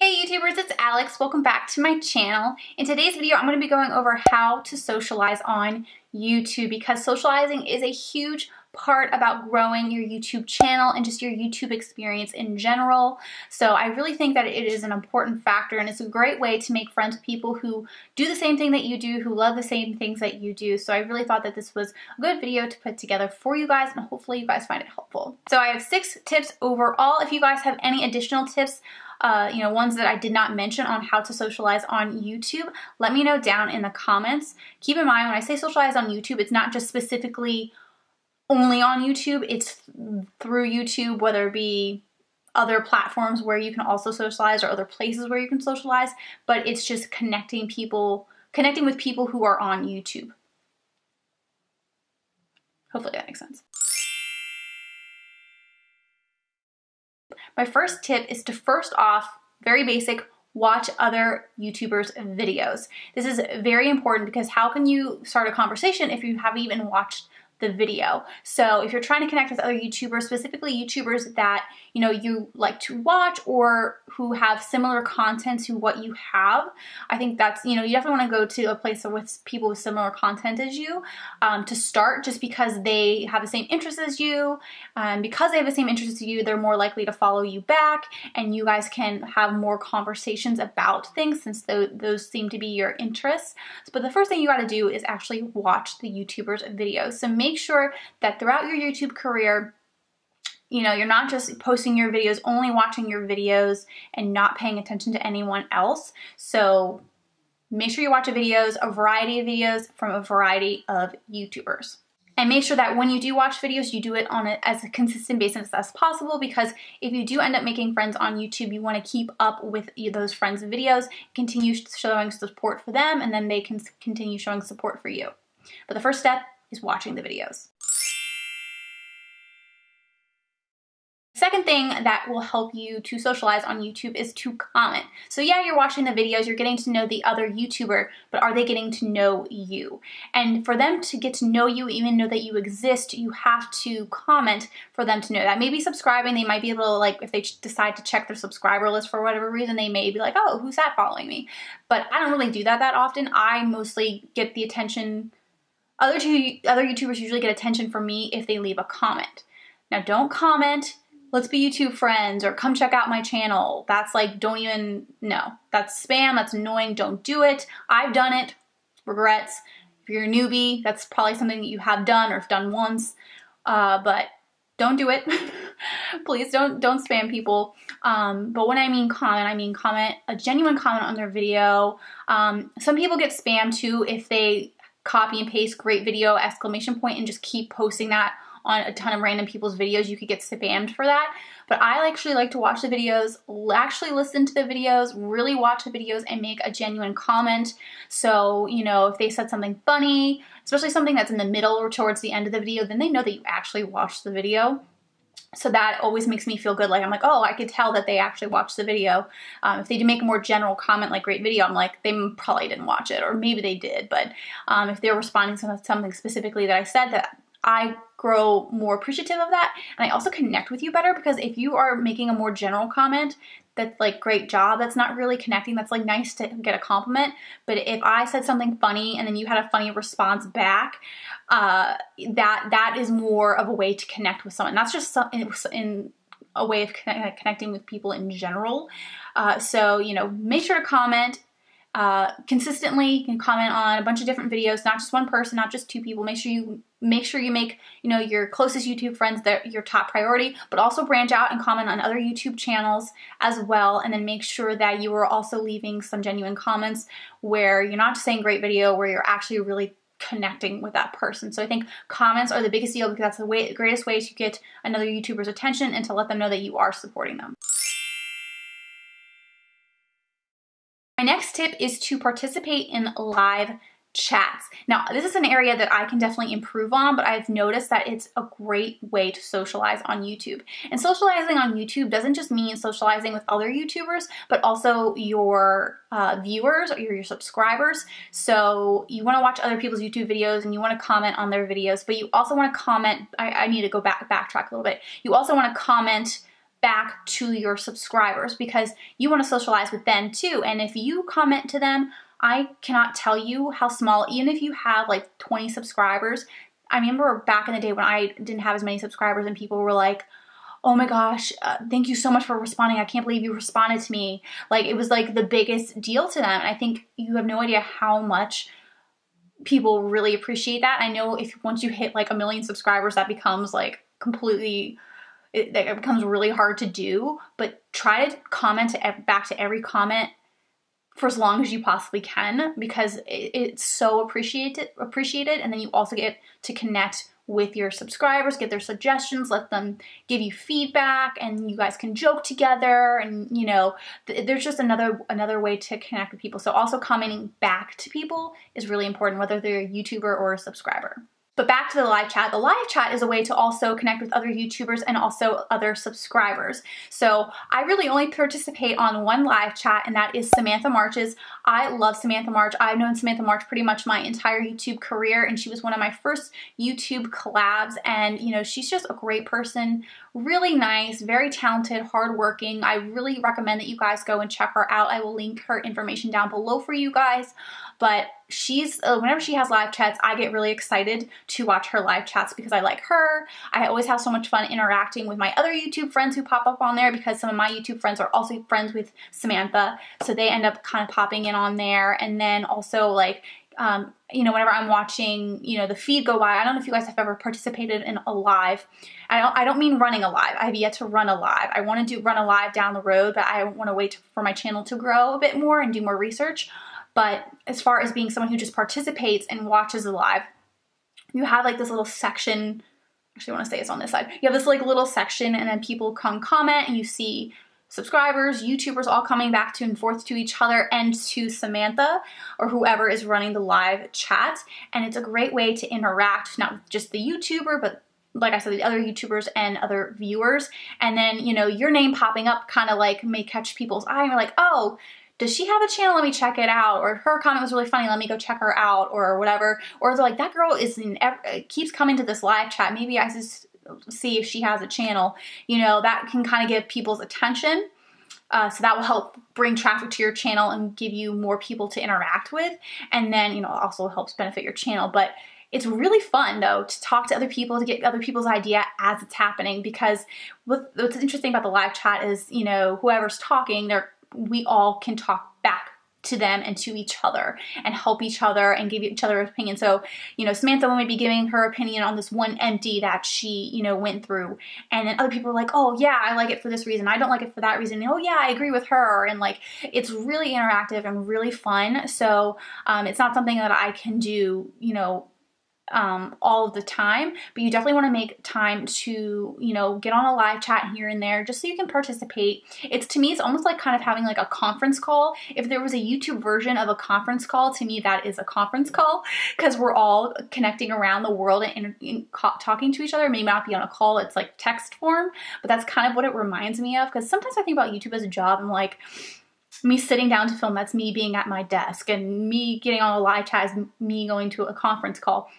Hey YouTubers, it's Alex. Welcome back to my channel. In today's video, I'm going to be going over how to socialize on YouTube because socializing is a huge part about growing your YouTube channel and just your YouTube experience in general. So I really think that it is an important factor and it's a great way to make friends with people who do the same thing that you do, who love the same things that you do. So I really thought that this was a good video to put together for you guys and hopefully you guys find it helpful. So I have 6 tips overall. If you guys have any additional tips, ones that I did not mention on how to socialize on YouTube, let me know down in the comments. Keep in mind, when I say socialize on YouTube, it's not just specifically only on YouTube, it's through YouTube, whether it be other platforms where you can also socialize or other places where you can socialize, but it's just connecting with people who are on YouTube. Hopefully that makes sense. My first tip is to first off, very basic, watch other YouTubers' videos. This is very important because how can you start a conversation if you haven't even watched the video? So if you're trying to connect with other YouTubers, specifically YouTubers that you like to watch or who have similar content to what you have, I think that's, you definitely want to go to a place with people with similar content as you to start, just because they have the same interests as you. Because they have the same interests as you, they're more likely to follow you back and you guys can have more conversations about things since those seem to be your interests. But the first thing you got to do is actually watch the YouTubers' videos. So make sure that throughout your YouTube career, you're not just posting your videos, only watching your videos and not paying attention to anyone else. So make sure you watch a variety of videos from a variety of YouTubers. And make sure that when you do watch videos, you do it on as a consistent basis as possible, because if you do end up making friends on YouTube, you want to keep up with those friends' videos, continue showing support for them, and then they can continue showing support for you. But the first step is watching the videos. Second thing that will help you to socialize on YouTube is to comment. So yeah, you're watching the videos, you're getting to know the other YouTuber, but are they getting to know you? And for them to get to know you, even know that you exist, you have to comment for them to know that. Maybe subscribing, they might be able to, like, if they decide to check their subscriber list for whatever reason, they may be like, oh, who's that following me? But I don't really do that often. I mostly get the attention. Other YouTubers usually get attention from me if they leave a comment. Now don't comment, let's be YouTube friends, or come check out my channel. That's like, no. That's spam, that's annoying, don't do it. I've done it, regrets. If you're a newbie, that's probably something that you have done or have done once, but don't do it. Please don't spam people. But when I mean comment a genuine comment on their video. Some people get spammed too if they copy and paste great video, ! And just keep posting that on a ton of random people's videos. You could get spammed for that. But I actually like to watch the videos, actually listen to the videos, really watch the videos and make a genuine comment. So, if they said something funny, especially something that's in the middle or towards the end of the video, then they know that you actually watched the video. So that always makes me feel good. Like, I'm like, oh, I could tell that they actually watched the video. If they do make a more general comment like great video, I'm like, they probably didn't watch it, or maybe they did. But if they're responding to something specifically that I said, that I grow more appreciative of that, and I also connect with you better, because if you are making a more general comment that's like, great job, that's not really connecting. That's like nice to get a compliment, but if I said something funny and then you had a funny response back, that is more of a way to connect with someone. That's just in a way of connecting with people in general. So make sure to comment consistently. You can comment on a bunch of different videos, not just one person, not just 2 people. Make sure you make your closest YouTube friends your top priority, but also branch out and comment on other YouTube channels as well. And then make sure that you are also leaving some genuine comments where you're not just saying great video, where you're actually really connecting with that person. So I think comments are the biggest deal, because that's the greatest way to get another YouTuber's attention and to let them know that you are supporting them. My next tip is to participate in live chats. Now, this is an area that I can definitely improve on, but I've noticed that it's a great way to socialize on YouTube. And socializing on YouTube doesn't just mean socializing with other YouTubers, but also your viewers or your subscribers. So you want to watch other people's YouTube videos and you want to comment on their videos, but you also want to comment, I need to backtrack a little bit. You also want to comment back to your subscribers because you want to socialize with them too. And if you comment to them, I cannot tell you how small, even if you have like 20 subscribers. I remember back in the day when I didn't have as many subscribers and people were like, oh my gosh, thank you so much for responding. I can't believe you responded to me. Like, it was like the biggest deal to them. And I think you have no idea how much people really appreciate that. I know if once you hit like 1 million subscribers, that becomes like completely, it becomes really hard to do, but try to comment back to every comment for as long as you possibly can, because it's so appreciated. And then you also get to connect with your subscribers, get their suggestions, let them give you feedback, and you guys can joke together. And you know, there's just another way to connect with people. So also commenting back to people is really important, whether they're a YouTuber or a subscriber. But back to the live chat. The live chat is a way to also connect with other YouTubers and also other subscribers. So I really only participate on one live chat, and that is Samantha March's. I love Samantha March. I've known Samantha March pretty much my entire YouTube career, and she was one of my first YouTube collabs. And you know, she's just a great person, really nice, very talented, hardworking. I really recommend that you guys go and check her out. I will link her information down below for you guys. But she's, whenever she has live chats, I get really excited to watch her live chats because I like her. I always have so much fun interacting with my other YouTube friends who pop up on there, because some of my YouTube friends are also friends with Samantha. So they end up kind of popping in on there. And then also like, you know, whenever I'm watching, you know, the feed go by, I don't know if you guys have ever participated in a live. I don't mean running a live. I have yet to run a live. I want to run a live down the road, but I want to wait for my channel to grow a bit more and do more research. But as far as being someone who just participates and watches a live, you have like this little section. Actually, I want to say it's on this side. You have this like little section, and then people come comment, and you see subscribers, YouTubers all coming back and forth to each other and to Samantha or whoever is running the live chat. And it's a great way to interact, not with just the YouTuber, but like I said, the other YouTubers and other viewers. And then, you know, your name popping up kind of like may catch people's eye, and you're like, oh, does she have a channel? Let me check it out. Or her comment was really funny. Let me go check her out, or whatever. Or they're like, that girl keeps coming to this live chat. Maybe I just see if she has a channel. You know, that can kind of get people's attention. So that will help bring traffic to your channel and give you more people to interact with. And then, you know, it also helps benefit your channel. But it's really fun, though, to talk to other people, to get other people's idea as it's happening. Because what's interesting about the live chat is, you know, whoever's talking, we all can talk back to them and to each other and help each other and give each other opinion. So, you know, Samantha might be giving her opinion on this one empty that she, you know, went through. And then other people are like, oh yeah, I like it for this reason. I don't like it for that reason. And, oh yeah, I agree with her. And like, it's really interactive and really fun. So it's not something that I can do, you know, all of the time, but you definitely want to make time to, you know, get on a live chat here and there just so you can participate. To me, it's almost like kind of having like a conference call. If there was a YouTube version of a conference call, to me, that is a conference call, because we're all connecting around the world and talking to each other. It may not be on a call, it's like text form, but that's kind of what it reminds me of, because sometimes I think about YouTube as a job and like, me sitting down to film, that's me being at my desk, and me getting on a live chat is me going to a conference call.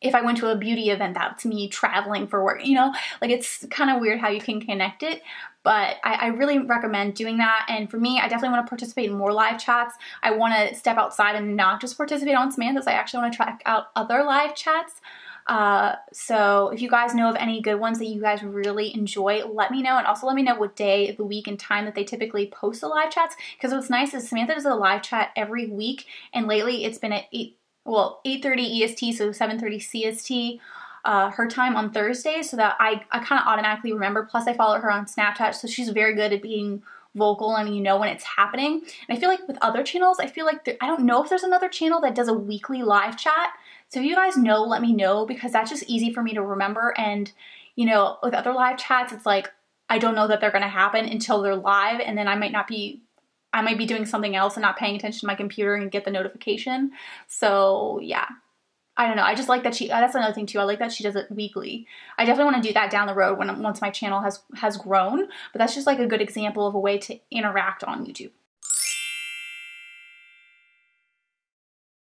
If I went to a beauty event, that's me traveling for work, you know, like it's kind of weird how you can connect it, but I really recommend doing that. And for me, I definitely want to participate in more live chats. I want to step outside and not just participate on Samantha's. I actually want to check out other live chats. So if you guys know of any good ones that you guys really enjoy, let me know. And also let me know what day of the week and time that they typically post the live chats. Because what's nice is Samantha does a live chat every week, and lately it's been at 8:30 EST, so 7:30 CST, her time on Thursday, so that I kind of automatically remember. Plus I follow her on Snapchat, so she's very good at being vocal and you know when it's happening. And I feel like with other channels, I feel like I don't know if there's another channel that does a weekly live chat. So if you guys know, let me know, because that's just easy for me to remember. And you know, with other live chats, it's like I don't know that they're going to happen until they're live, and then I might be doing something else and not paying attention to my computer and get the notification. So yeah, I don't know. I just like that that's another thing too. I like that she does it weekly. I definitely want to do that down the road once my channel has grown, but that's just like a good example of a way to interact on YouTube.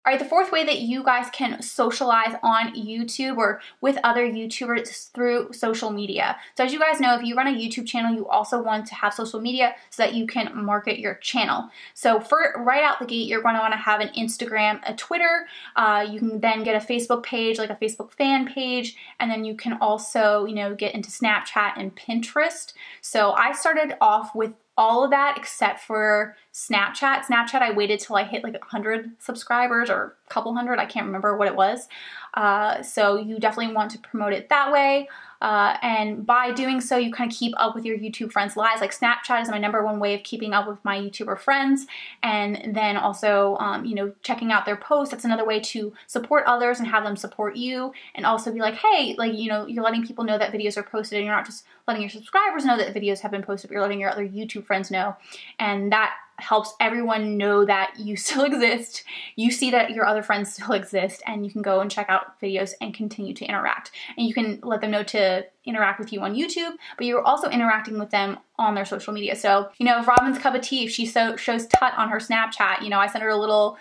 All right, the fourth way that you guys can socialize on YouTube or with other YouTubers is through social media. So as you guys know, if you run a YouTube channel, you also want to have social media so that you can market your channel. So for right out the gate, you're going to want to have an Instagram, a Twitter. You can then get a Facebook page, like a Facebook fan page, and then you can also, get into Snapchat and Pinterest. So I started off with all of that except for Snapchat. Snapchat, I waited till I hit like 100 subscribers or a couple hundred. I can't remember what it was. So you definitely want to promote it that way. And by doing so, you kind of keep up with your YouTube friends' lives. Like Snapchat is my #1 way of keeping up with my YouTuber friends. And then also, checking out their posts. That's another way to support others and have them support you. And also be like, hey, you're letting people know that videos are posted, and you're not just letting your subscribers know that videos have been posted, but you're letting your other YouTube friends know. And that helps everyone know that you still exist. You see that your other friends still exist, and you can go and check out videos and continue to interact. And you can let them know to interact with you on YouTube, but you're also interacting with them on their social media. So, if Robin's Cup of Tea, if she shows Tut on her Snapchat, I send her a little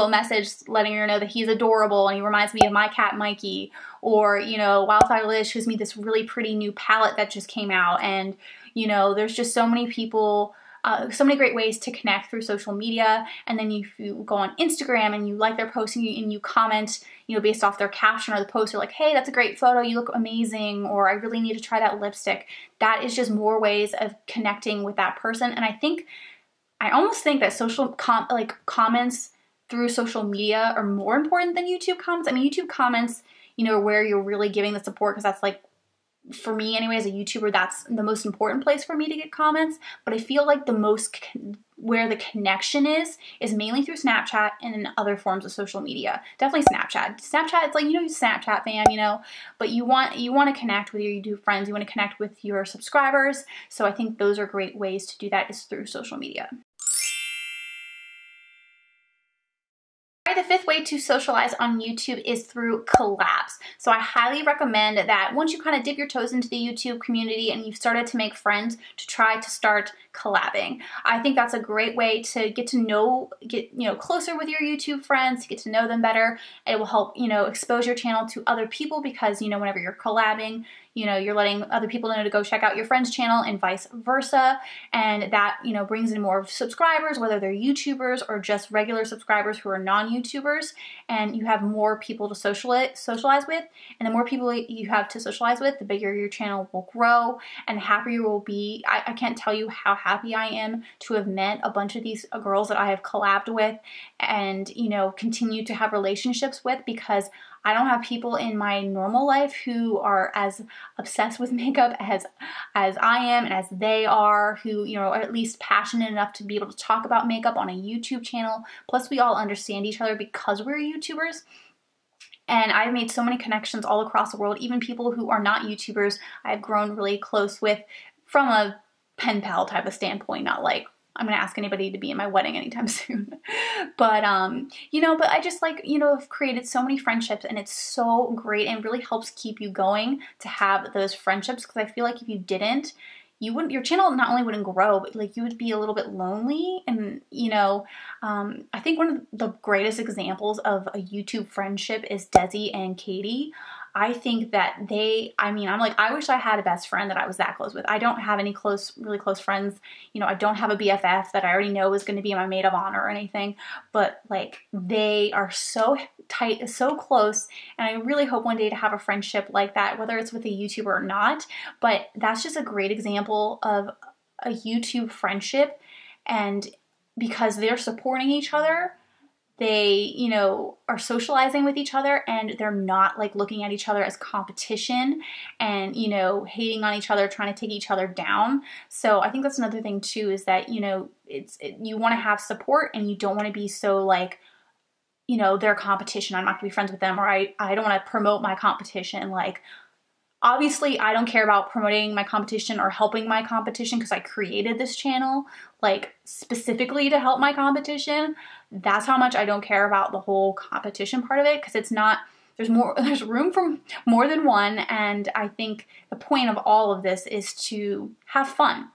message letting her know that he's adorable and he reminds me of my cat Mikey. Or, Wildflower Liz shows me this really pretty new palette that just came out. And, there's just so many people, so many great ways to connect through social media. And then if you go on Instagram and you like their post and you comment, based off their caption or the post, or like, hey, that's a great photo, you look amazing, or I really need to try that lipstick. That is just more ways of connecting with that person. And I almost think that comments through social media are more important than YouTube comments. I mean, YouTube comments, where you're really giving the support, because that's like, for me anyway, as a YouTuber, that's the most important place for me to get comments. But I feel like where the connection is mainly through Snapchat and in other forms of social media. Definitely Snapchat. Snapchat, it's like, you're Snapchat fam, but you want to connect with your YouTube friends. You want to connect with your subscribers. So I think those are great ways to do that, is through social media. The fifth way to socialize on YouTube is through collabs. So I highly recommend that once you kind of dip your toes into the YouTube community and you've started to make friends, to try to start collabing. I think that's a great way to get closer with your YouTube friends, to get to know them better. It will help, expose your channel to other people, because, whenever you're collabing, you're letting other people know to go check out your friend's channel and vice versa. And that, brings in more subscribers, whether they're YouTubers or just regular subscribers who are non-YouTubers. And you have more people to socialize with. And the more people you have to socialize with, the bigger your channel will grow and the happier you will be. I can't tell you how happy I am to have met a bunch of these girls that I have collabed with and, continue to have relationships with, because I don't have people in my normal life who are as obsessed with makeup as I am and as they are, who, are at least passionate enough to be able to talk about makeup on a YouTube channel. Plus, we all understand each other because we're YouTubers. And I've made so many connections all across the world, even people who are not YouTubers I've grown really close with from a pen pal type of standpoint, not like I'm going to ask anybody to be in my wedding anytime soon. But, but I just have created so many friendships, and it's so great and really helps keep you going to have those friendships. Because I feel like if you didn't, your channel not only wouldn't grow, but you would be a little bit lonely. And, I think one of the greatest examples of a YouTube friendship is Desi and Katie. I think that I wish I had a best friend that I was that close with. I don't have any really close friends. I don't have a BFF that I already know is going to be my maid of honor or anything, but they are so tight, so close. And I really hope one day to have a friendship like that, whether it's with a YouTuber or not. But that's just a great example of a YouTube friendship. And because they're supporting each other, they, are socializing with each other, and they're not looking at each other as competition and, hating on each other, trying to take each other down. So I think that's another thing too, is that, you want to have support, and you don't want to be so their competition. I'm not gonna be friends with them, or I don't want to promote my competition. Obviously, I don't care about promoting my competition or helping my competition, because I created this channel specifically to help my competition. That's how much I don't care about the whole competition part of it, because it's not, there's room for more than one. And I think the point of all of this is to have fun.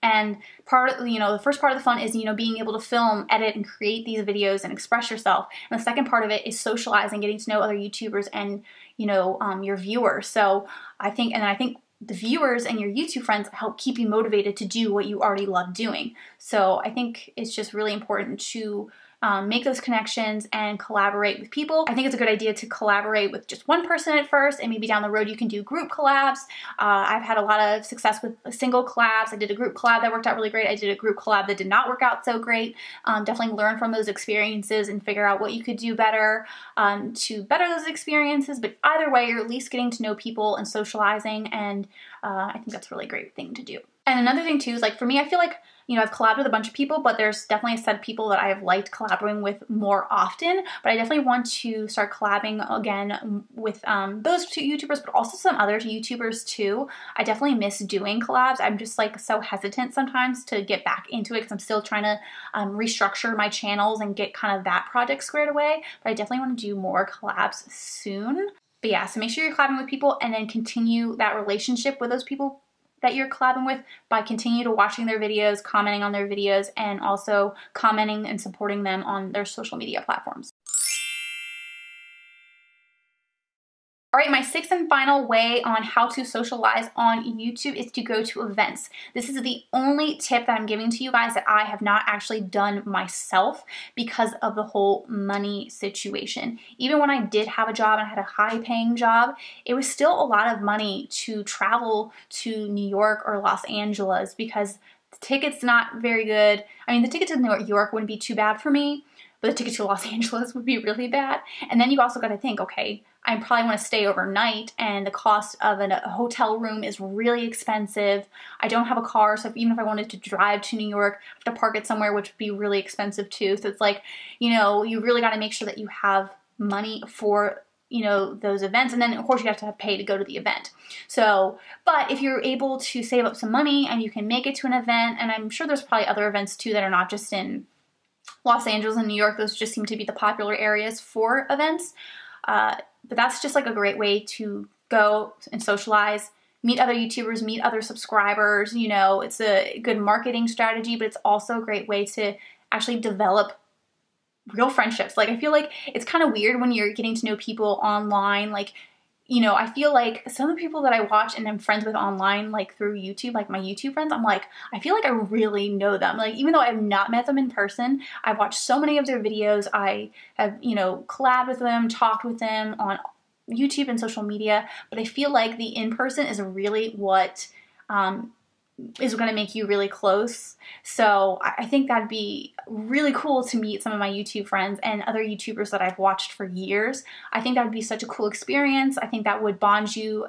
And part of, the first part of the fun is, being able to film, edit, and create these videos and express yourself. And the second part of it is socializing, getting to know other YouTubers and, your viewers. So I think the viewers and your YouTube friends help keep you motivated to do what you already love doing. So I think it's just really important to make those connections and collaborate with people. I think it's a good idea to collaborate with just one person at first, and maybe down the road you can do group collabs. I've had a lot of success with single collabs. I did a group collab that worked out really great. I did a group collab that did not work out so great. Definitely learn from those experiences and figure out what you could do better to better those experiences. But either way, you're at least getting to know people and socializing, and I think that's a really great thing to do. And another thing too is, like, for me, I feel like, I've collabed with a bunch of people, but there's definitely a set of people that I have liked collaborating with more often. But I definitely want to start collabing again with those two YouTubers, but also some other YouTubers too. I definitely miss doing collabs. I'm just like so hesitant sometimes to get back into it because I'm still trying to restructure my channels and get kind of that project squared away. But I definitely want to do more collabs soon. But yeah, so make sure you're collabing with people and then continue that relationship with those people that you're collabing with by continue to watching their videos, commenting on their videos, and also commenting and supporting them on their social media platforms. All right, my sixth and final way on how to socialize on YouTube is to go to events. This is the only tip that I'm giving to you guys that I have not actually done myself because of the whole money situation. Even when I did have a job and I had a high-paying job, it was still a lot of money to travel to New York or Los Angeles because the ticket's not very good. I mean, the ticket to New York wouldn't be too bad for me, but the ticket to Los Angeles would be really bad. And then you also got to think, okay, I probably want to stay overnight, and the cost of a hotel room is really expensive. I don't have a car, so even if I wanted to drive to New York, I have to park it somewhere, which would be really expensive too. So it's like, you really got to make sure that you have money for, those events. And then of course you have to pay to go to the event. So, but if you're able to save up some money and you can make it to an event, and I'm sure there's probably other events too that are not just in Los Angeles and New York, those just seem to be the popular areas for events. But that's just like a great way to go and socialize, meet other YouTubers, meet other subscribers. It's a good marketing strategy, but it's also a great way to actually develop real friendships. Like, I feel like it's kind of weird when you're getting to know people online. Like, I feel like some of the people that I watch and I'm friends with online, like through YouTube, like my YouTube friends, I'm like, I feel like I really know them. Like, even though I've not met them in person, I've watched so many of their videos. I have, collabed with them, talked with them on YouTube and social media, but I feel like the in-person is really what is going to make you really close. So I think that'd be really cool to meet some of my YouTube friends and other YouTubers that I've watched for years. I think that would be such a cool experience. I think that would bond you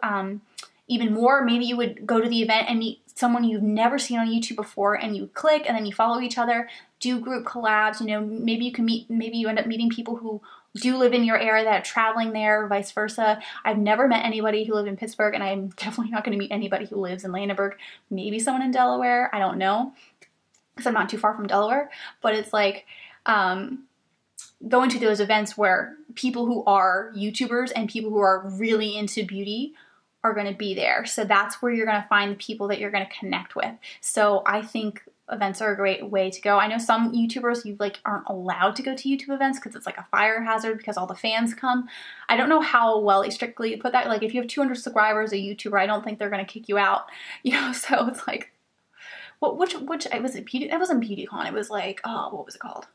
even more. Maybe you would go to the event and meet someone you've never seen on YouTube before, and you click and then you follow each other, do group collabs. Maybe you end up meeting people who do live in your area that are traveling there, or vice versa. I've never met anybody who lived in Pittsburgh, and I'm definitely not going to meet anybody who lives in Landenberg. Maybe someone in Delaware, I don't know, because I'm not too far from Delaware. But it's like going to those events where people who are YouTubers and people who are really into beauty are going to be there. So that's where you're going to find the people that you're going to connect with. So I think events are a great way to go. I know some YouTubers aren't allowed to go to YouTube events because it's like a fire hazard because all the fans come. I don't know how well they strictly put that. Like, if you have 200 subscribers, a YouTuber, I don't think they're going to kick you out. So it's like, which it was Beauty. It wasn't BeautyCon. It was like, what was it called?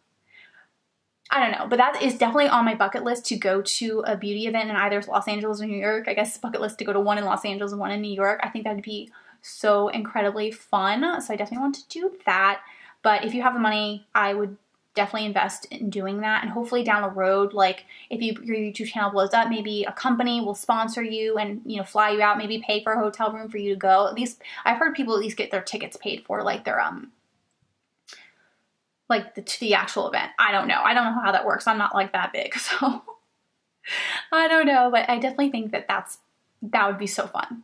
I don't know, but that is definitely on my bucket list, to go to a beauty event in either Los Angeles or New York. I guess bucket list to go to one in Los Angeles and one in New York. I think that'd be so incredibly fun. So I definitely want to do that. But if you have the money, I would definitely invest in doing that. And hopefully down the road, like if your YouTube channel blows up, maybe a company will sponsor you and, fly you out, maybe pay for a hotel room for you to go. At least I've heard people at least get their tickets paid for, like their, to the actual event. I don't know how that works. I'm not like that big, so I don't know, but I definitely think that would be so fun.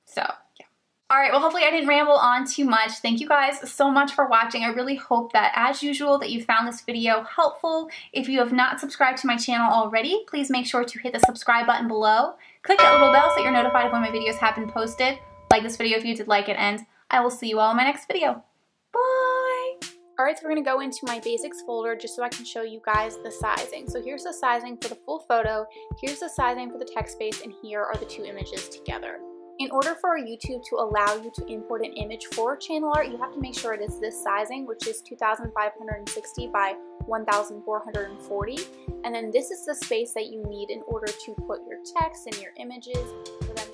So yeah. All right, well, hopefully I didn't ramble on too much. Thank you guys so much for watching. I really hope that, as usual, that you found this video helpful. If you have not subscribed to my channel already, please make sure to hit the subscribe button below. Click that little bell so that you're notified of when my videos have been posted. Like this video if you did like it, and I will see you all in my next video. Bye! Alright, so we're going to go into my basics folder just so I can show you guys the sizing. So here's the sizing for the full photo, here's the sizing for the text space, and here are the two images together. In order for YouTube to allow you to import an image for channel art, you have to make sure it is this sizing, which is 2560 by 1440. And then this is the space that you need in order to put your text and your images for them